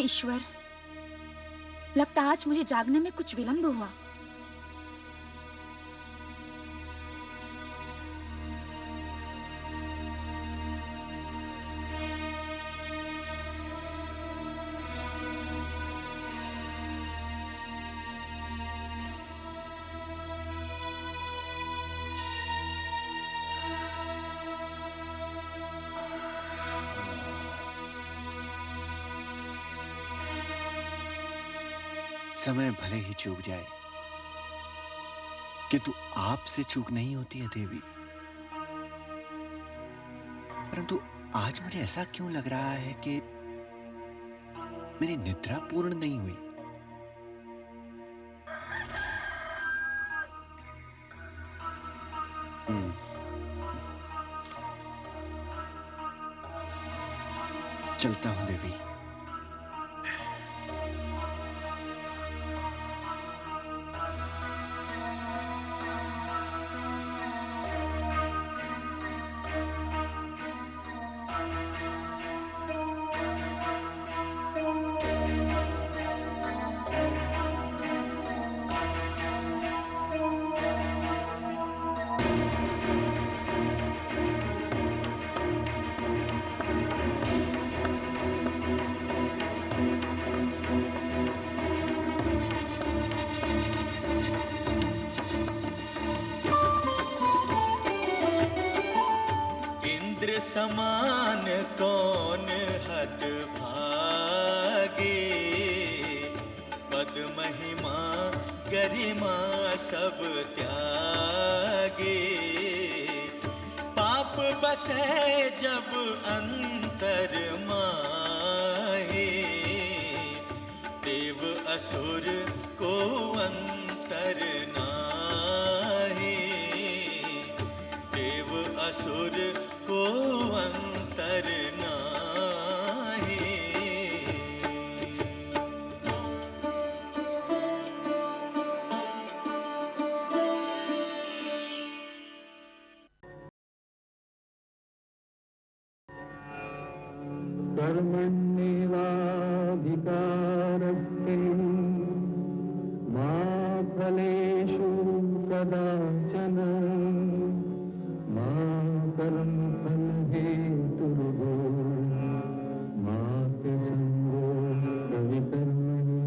ईश्वर, लगता आज मुझे जागने में कुछ विलंब हुआ। समय भले ही चूक जाए, किंतु आपसे चूक नहीं होती है देवी। परंतु आज मुझे ऐसा क्यों लग रहा है कि मेरी निद्रा पूर्ण नहीं हुई। चलता हूं देवी। समान कौन हद भागे, पद महिमा गरिमा सब त्यागे। पाप बसे जब अंतर माहे, देव असुर को अंतर नाहे। देव असुर को अंतर नाहे। कर्मण्येवाधिकारस्ते मा फलेषु कदाचन मा कर्मफलहेतुर्भो मा ते सङ्गोऽस्त्वविकर्मणि।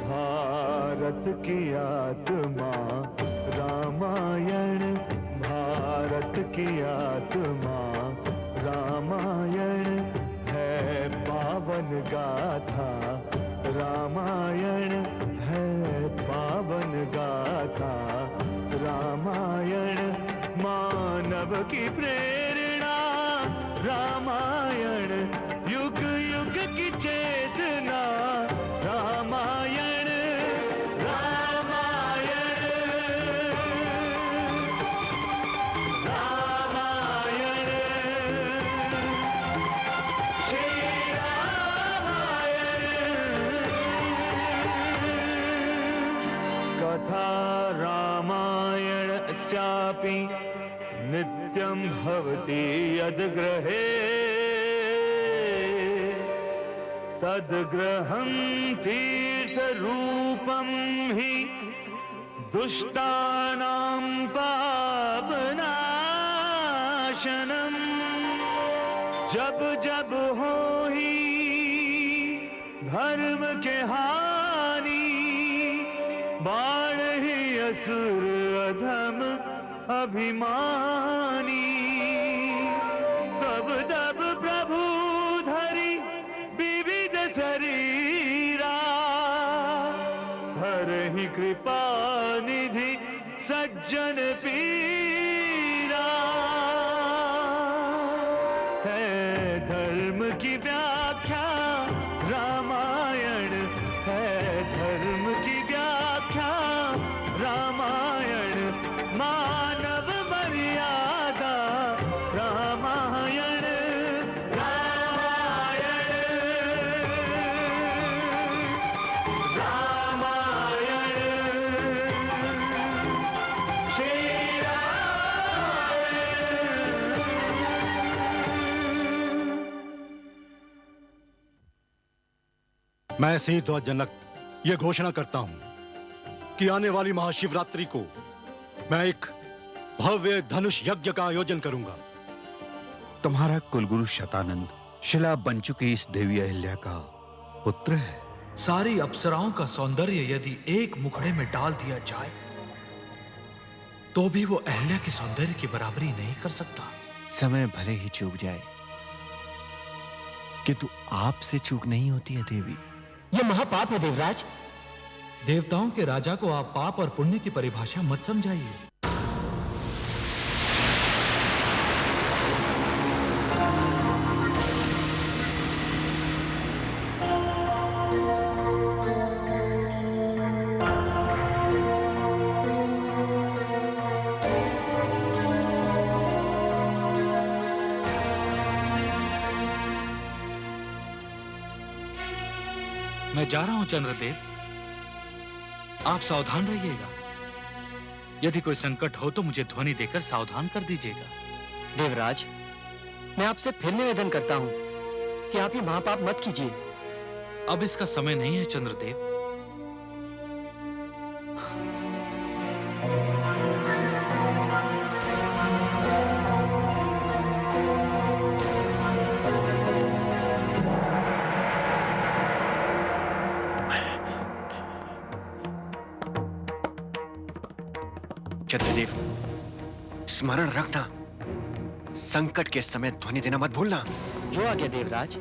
भारत की आत्मा रामायण, भारत की आत्मा रामायण है पावन गाथा। रामायण है पावन गाथा। रामायण मानव की प्रेरणा। रामायण युग युग की चेतना। रामायण रामायण रामायण श्री रामायण। कथा रामायणस्यापि नित्यं भवति यद्गृहे, तद्गृहं तीर्थरूपं हि दुष्टानां पापनाशनम्। जब जब हो ही धर्म के हानि, बाण ही असुर अधम अभिमानी। तब तब प्रभु धरि विविध शरीरा, हरहि कृपा निधि सज्जन पीरा। है धर्म की व्याख्या रामायण, है धर्म की व्याख्या मैं सेतुअजनक ये घोषणा करता हूं कि आने वाली महाशिवरात्रि को मैं एक भव्य धनुष यज्ञ का आयोजन करूंगा। तुम्हारा कुलगुरु शतानंद शिला बन चुकी इस देवी अहिल्या का पुत्र है। सारी अप्सराओं का सौंदर्य यदि एक मुखड़े में डाल दिया जाए तो भी वो अहिल्या के सौंदर्य की बराबरी नहीं कर सकता। समय भले ही चूक जाए, किंतु आपसे चूक नहीं होती है देवी। यह महापाप है देवराज। देवताओं के राजा को आप पाप और पुण्य की परिभाषा मत समझाइए। मैं जा रहा हूं चंद्रदेव, आप सावधान रहिएगा। यदि कोई संकट हो तो मुझे ध्वनि देकर सावधान कर दीजिएगा। देवराज, मैं आपसे फिर निवेदन करता हूं कि आप ये महापाप मत कीजिए। अब इसका समय नहीं है चंद्रदेव। चंद्रदेव, स्मरण रखना, संकट के समय ध्वनि देना मत भूलना। जो आज्ञा देवराज।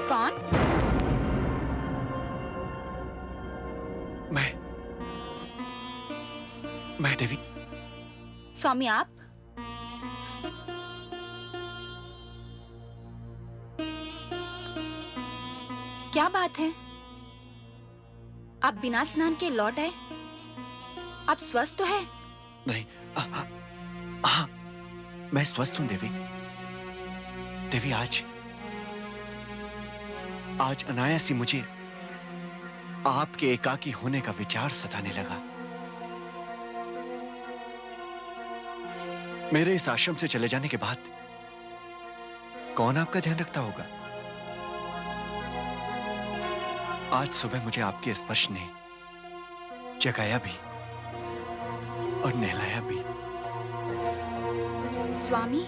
कौन? मैं देवी। स्वामी आप? क्या बात है? आप बिना स्नान के लौट आए? आप स्वस्थ तो है? नहीं, हाँ, मैं स्वस्थ हूं देवी। देवी, आज अनायास ही मुझे आपके एकाकी होने का विचार सताने लगा। मेरे इस आश्रम से चले जाने के बाद कौन आपका ध्यान रखता होगा? आज सुबह मुझे आपके स्पर्श ने जगाया भी और नहलाया भी। स्वामी,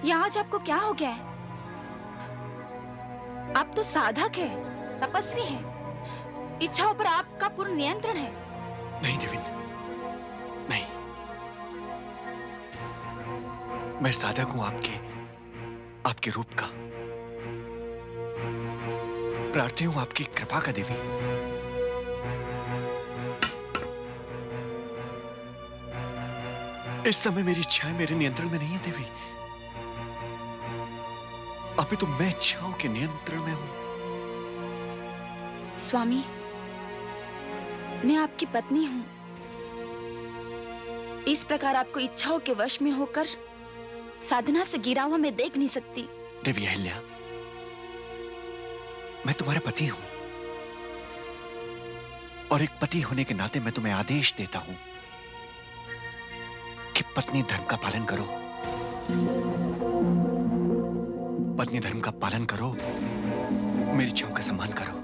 ये आज आपको क्या हो गया है? आप तो साधक है, तपस्वी है, इच्छाओं पर आपका पूर्ण नियंत्रण है। नहीं देवी, नहीं। मैं साधक हूं आपके रूप का, प्रार्थी हूं आपकी कृपा का देवी। इस समय मेरी इच्छाएं मेरे नियंत्रण में नहीं है देवी। अभी तो मैं इच्छाओं के नियंत्रण में हूं। स्वामी, मैं आपकी पत्नी हूं। इस प्रकार आपको इच्छाओं के वश में होकर साधना से गिरा हुआ मैं देख नहीं सकती। देवी अहिल्या, मैं तुम्हारा पति हूं और एक पति होने के नाते मैं तुम्हें आदेश देता हूं कि पत्नी धर्म का पालन करो। पत्नी धर्म का पालन करो, मेरी इच्छाओं का सम्मान करो।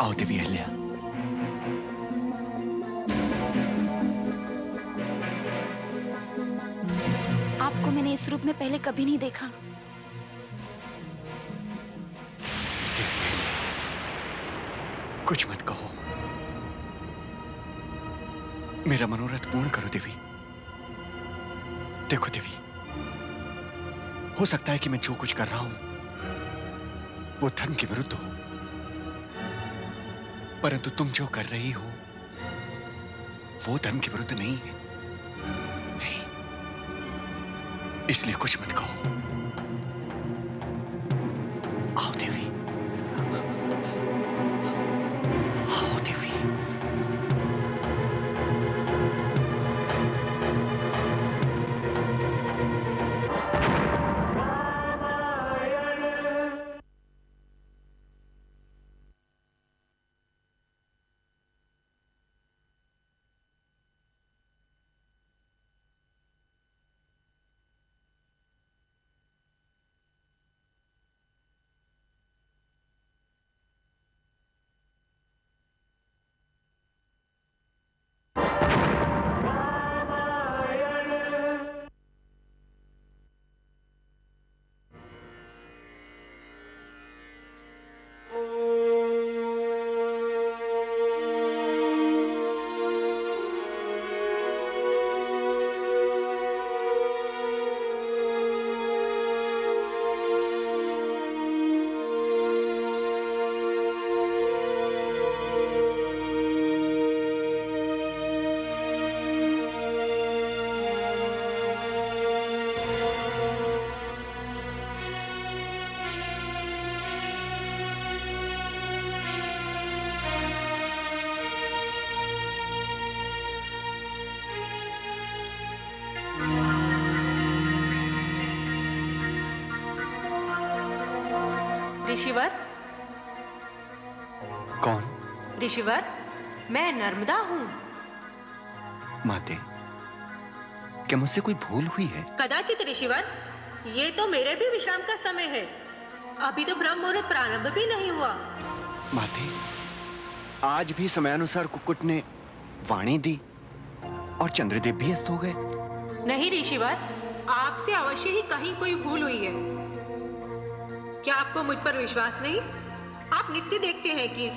आओ देवी अहिल्या। आपको मैंने इस रूप में पहले कभी नहीं देखा। कुछ मत कहो, मेरा मनोरथ पूर्ण करो देवी। देखो देवी, हो सकता है कि मैं जो कुछ कर रहा हूं वो धर्म के विरुद्ध हो, परंतु तुम जो कर रही हो वो धर्म के विरुद्ध नहीं है। नहीं, इसलिए कुछ मत कहो। आओ देवी, आओ देवी। ऋषिवर, कौन? ऋषिवर, मैं नर्मदा हूँ। माते, क्या मुझसे कोई भूल हुई है? कदाचित ऋषिवर, ये तो मेरे भी विश्राम का समय है। अभी तो ब्रह्म मुहूर्त प्रारंभ भी नहीं हुआ। माते, आज भी समयानुसार कुक्कुट ने वाणी दी और चंद्रदेव भी अस्त हो गए। नहीं ऋषिवर, आपसे अवश्य ही कहीं कोई भूल हुई है। क्या आपको मुझ पर विश्वास नहीं? आप नित्य देखते हैं कि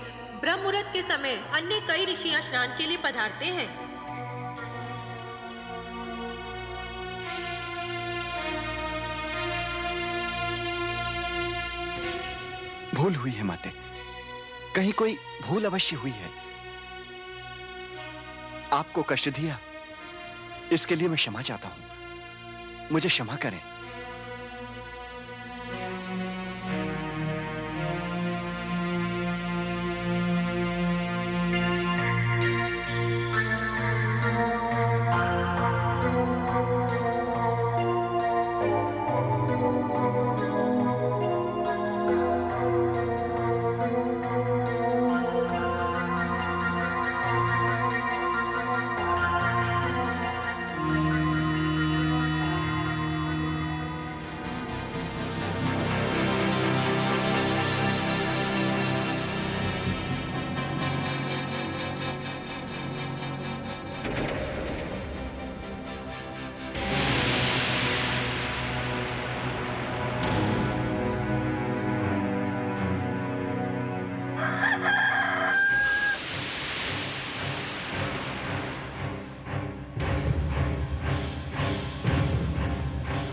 ब्रह्म मुहूर्त के समय अन्य कई ऋषियां स्नान के लिए पधारते हैं। भूल हुई है माते, कहीं कोई भूल अवश्य हुई है। आपको कष्ट दिया, इसके लिए मैं क्षमा चाहता हूं। मुझे क्षमा करें।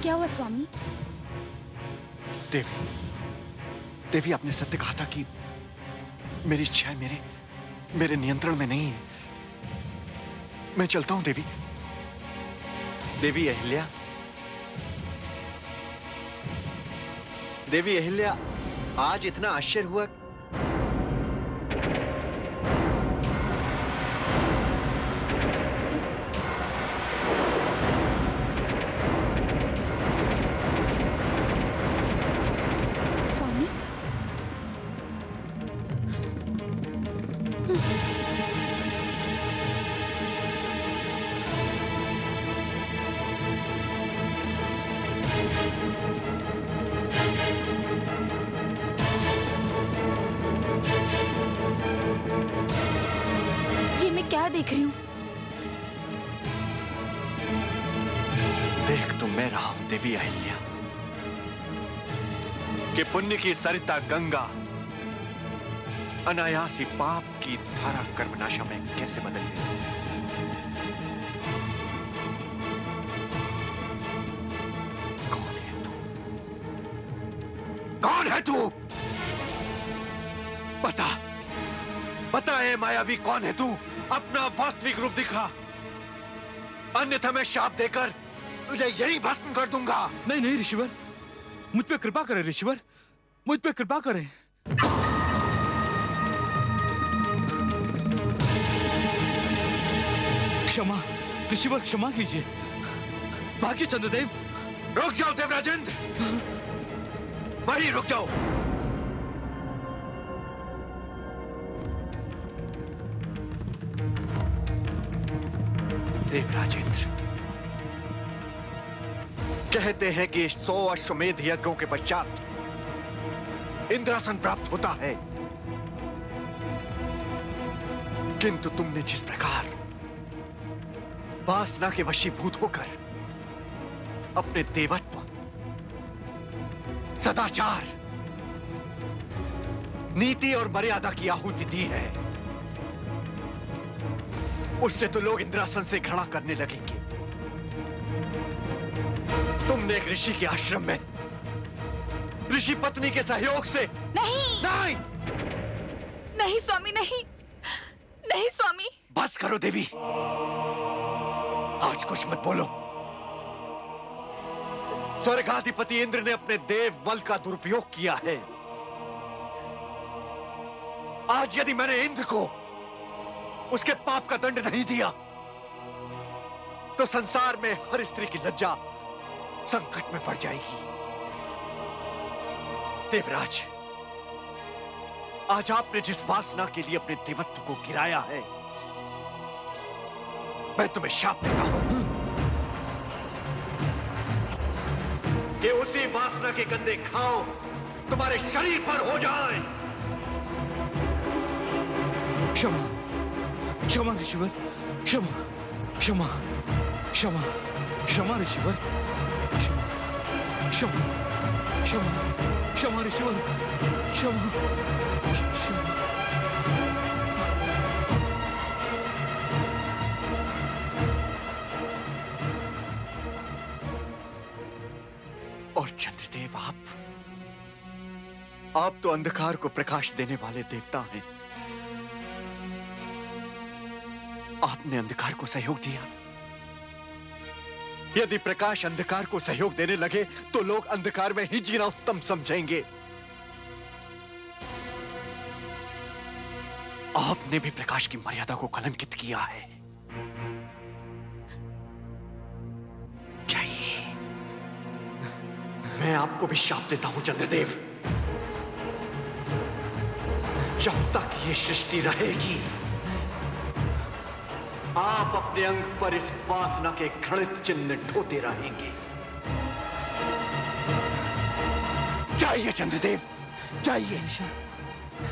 क्या हुआ स्वामी? देवी, देवी, आपने सत्य कहा था कि मेरी इच्छा मेरे नियंत्रण में नहीं है। मैं चलता हूं देवी। देवी अहिल्या, देवी अहिल्या, आज इतना आश्चर्य हुआ। स्वामी, ये मैं क्या देख रही हूँ? देख तो मैं रहा हूं देवी अहिल्या कि पुण्य की सरिता गंगा अनायासी पाप की धारा कर्मनाशा में कैसे बदल गई। कौन है तू? है तू? बता, बता ए मायावी, कौन है तू? अपना वास्तविक रूप दिखा, अन्यथा मैं शाप देकर तुझे यही भस्म कर दूंगा। नहीं नहीं ऋषिवर, मुझ पे कृपा करें ऋषिवर, मुझ पे कृपा करें। क्षमा ऋषिवर, क्षमा कीजिए। भाग्य चंद्रदेव। रुक जाओ देवराजेंद्र, वहीं रुक जाओ। देवराजेंद्र, कहते हैं कि 100 अश्वमेध यज्ञों के पश्चात इंद्रासन प्राप्त होता है, किंतु तुमने जिस प्रकार वासना के वशीभूत होकर अपने देवत्व, सदाचार, नीति और मर्यादा की आहुति दी है, उससे तो लोग इंद्रासन से घृणा करने लगेंगे। तुमने एक ऋषि के आश्रम में ऋषि पत्नी के सहयोग से नहीं नहीं नहीं स्वामी, नहीं नहीं स्वामी। बस करो देवी, आज कुछ मत बोलो। स्वर्गाधिपति इंद्र ने अपने देव बल का दुरुपयोग किया है। आज यदि मैंने इंद्र को उसके पाप का दंड नहीं दिया, तो संसार में हर स्त्री की लज्जा संकट में पड़ जाएगी। देवराज, आज आपने जिस वासना के लिए अपने देवत्व को गिराया है, मैं तुम्हें शाप देता हूं कि उसी वासना के गंदे घाव तुम्हारे शरीर पर हो जाएं। क्षमा क्षमा ऋषिवर, क्षमा क्षमा क्षमा क्षमा ऋषिवर, क्षमा क्षमा क्षमा क्षमा ऋषिवर, क्षमा क्षमा। और चंद्रदेव, आप तो अंधकार को प्रकाश देने वाले देवता हैं। आपने अंधकार को सहयोग दिया। यदि प्रकाश अंधकार को सहयोग देने लगे तो लोग अंधकार में ही जीना उत्तम समझेंगे। आपने भी प्रकाश की मर्यादा को कलंकित किया है। चाहिए मैं आपको भी शाप देता हूं चंद्रदेव। जब तक ये सृष्टि रहेगी, आप अपने अंग पर इस वासना के घृणित चिन्ह ढोते रहेंगे। चाहिए चंद्रदेव, चाहिए।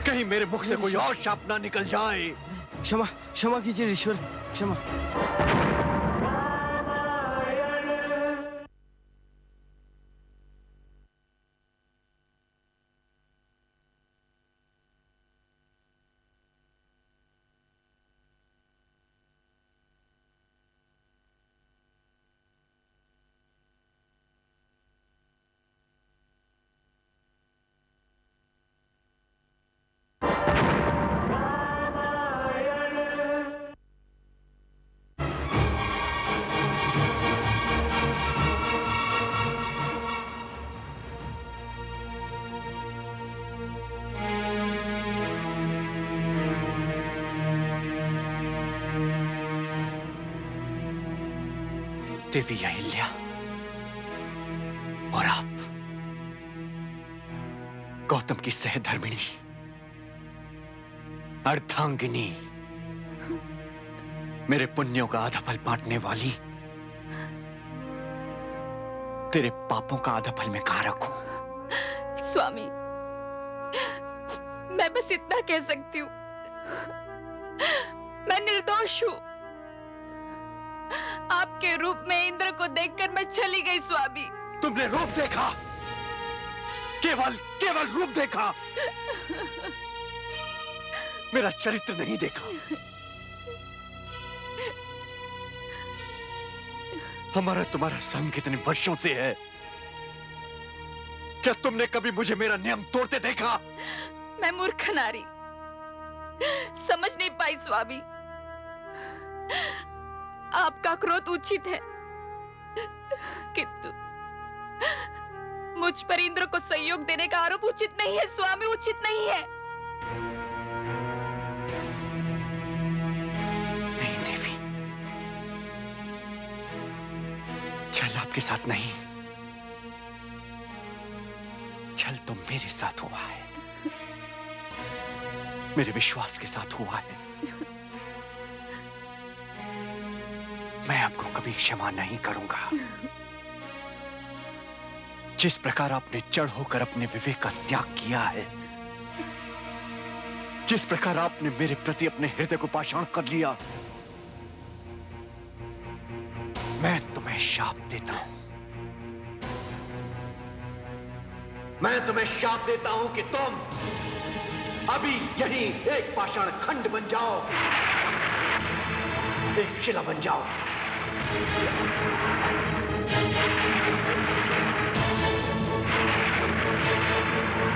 कहीं मेरे मुख से कोई और शाप ना निकल जाए। क्षमा क्षमा कीजिए ईश्वर, क्षमा। देवी अहिल्या और आप गौतम की सहधर्मिणी अर्धांगिनी, मेरे पुण्यों का आधा फल बांटने वाली, तेरे पापों का आधा फल मैं कहां रखूं? स्वामी, मैं बस इतना कह सकती हूँ, मैं निर्दोष हूँ। आपके रूप में इंद्र को देखकर मैं चली गई स्वामी। तुमने रूप देखा, केवल केवल रूप देखा, मेरा चरित्र नहीं देखा। हमारा तुम्हारा संग कितने वर्षों से है क्या तुमने कभी मुझे मेरा नियम तोड़ते देखा? मैं मूर्ख नारी, समझ नहीं पाई स्वामी। आपका क्रोध उचित है, किंतु मुझ पर इंद्र को सहयोग देने का आरोप उचित नहीं है स्वामी, उचित नहीं है। नहीं देवी, छल आपके साथ नहीं, छल तो मेरे साथ हुआ है, मेरे विश्वास के साथ हुआ है। मैं आपको कभी क्षमा नहीं करूंगा। जिस प्रकार आपने जड़ होकर अपने विवेक का त्याग किया है, जिस प्रकार आपने मेरे प्रति अपने हृदय को पाषाण कर लिया, मैं तुम्हें शाप देता हूं। मैं तुम्हें शाप देता हूं कि तुम अभी यहीं एक पाषाण खंड बन जाओ, एक शिला बन जाओ।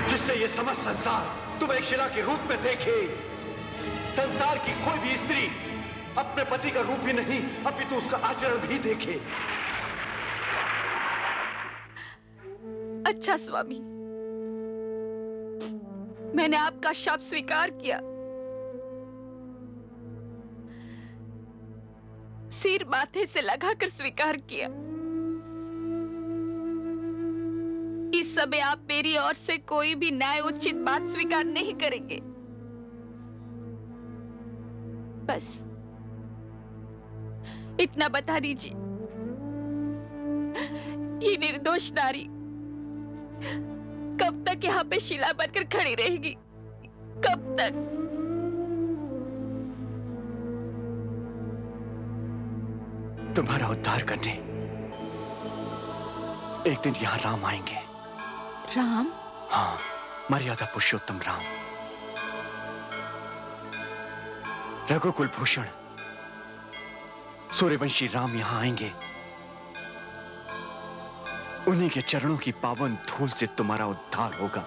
जिससे ये समस्त संसार तुम एक शिला के रूप में देखे। संसार की कोई भी स्त्री अपने पति का रूप ही नहीं, अपितु उसका आचरण भी देखे। अच्छा स्वामी, मैंने आपका शाप स्वीकार किया। सिर माथे से लगाकर स्वीकार किया। इस समय आप मेरी ओर से कोई भी न्याय उचित बात स्वीकार नहीं करेंगे। बस इतना बता दीजिए, ये निर्दोष नारी कब तक यहाँ पे शिला बनकर खड़ी रहेगी? कब तक? तुम्हारा उद्धार करने एक दिन यहां राम आएंगे। राम? हाँ, मर्यादा पुरुषोत्तम राम, रघुकुल भूषण सूर्यवंशी राम यहां आएंगे। उन्हीं के चरणों की पावन धूल से तुम्हारा उद्धार होगा,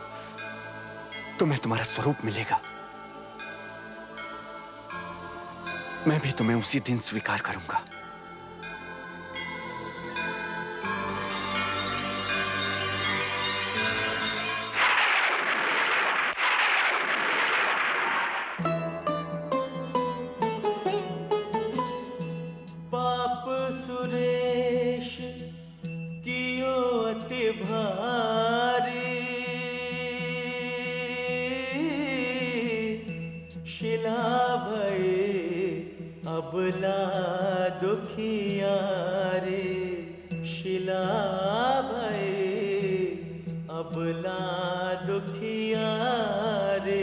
तुम्हें तुम्हारा स्वरूप मिलेगा। मैं भी तुम्हें उसी दिन स्वीकार करूंगा। पाप सुरेश कियो अति भारी, शिला भये अबला दुखियारे, शिला भये अबला दुखियारे।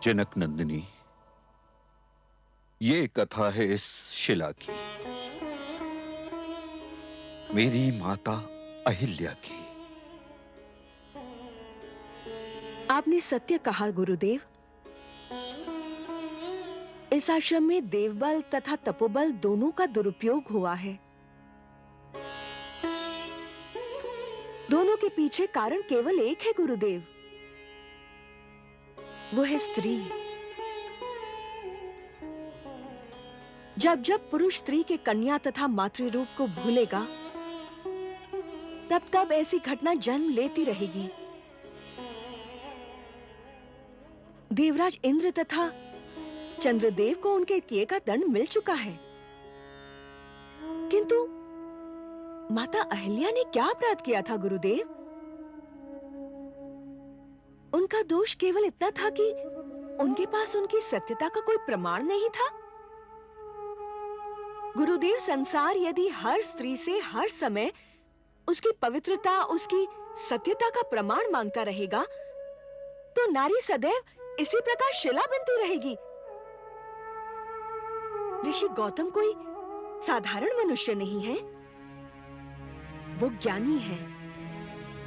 जनक नंदिनी, ये कथा है इस शिला की, मेरी माता अहिल्या की। आपने सत्य कहा गुरुदेव। इस आश्रम में देवबल तथा तपोबल दोनों का दुरुपयोग हुआ है। दोनों के पीछे कारण केवल एक है गुरुदेव, वो है स्त्री। जब जब पुरुष स्त्री के कन्या तथा मातृ रूप को भूलेगा, तब तब ऐसी घटना जन्म लेती रहेगी। देवराज इंद्र तथा चंद्रदेव को उनके किए का दंड मिल चुका है, किंतु माता अहिल्या ने क्या अपराध किया था गुरुदेव? उनका दोष केवल इतना था कि उनके पास उनकी सत्यता का कोई प्रमाण नहीं था। गुरुदेव, संसार यदि हर स्त्री से हर समय उसकी पवित्रता, उसकी सत्यता का प्रमाण मांगता रहेगा, तो नारी सदैव इसी प्रकार शिला बनती रहेगी। ऋषि गौतम कोई साधारण मनुष्य नहीं है। वो ज्ञानी है,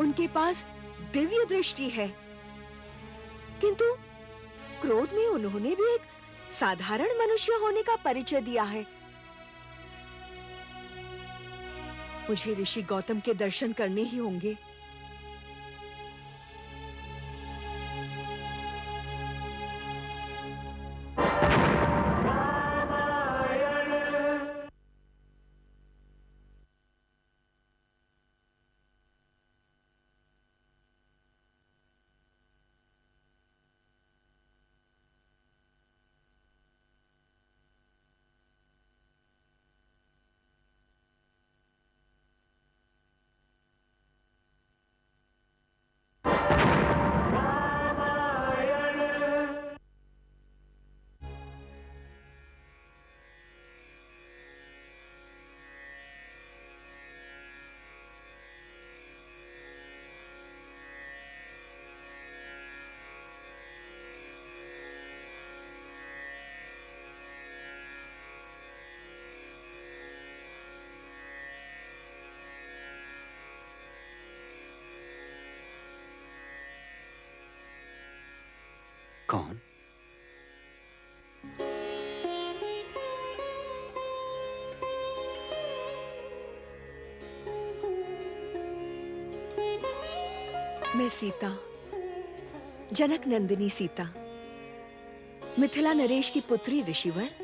उनके पास दिव्य दृष्टि है, किंतु क्रोध में उन्होंने भी एक साधारण मनुष्य होने का परिचय दिया है। मुझे ऋषि गौतम के दर्शन करने ही होंगे। कौन? मैं सीता, जनक नंदिनी सीता, मिथिला नरेश की पुत्री ऋषिवर।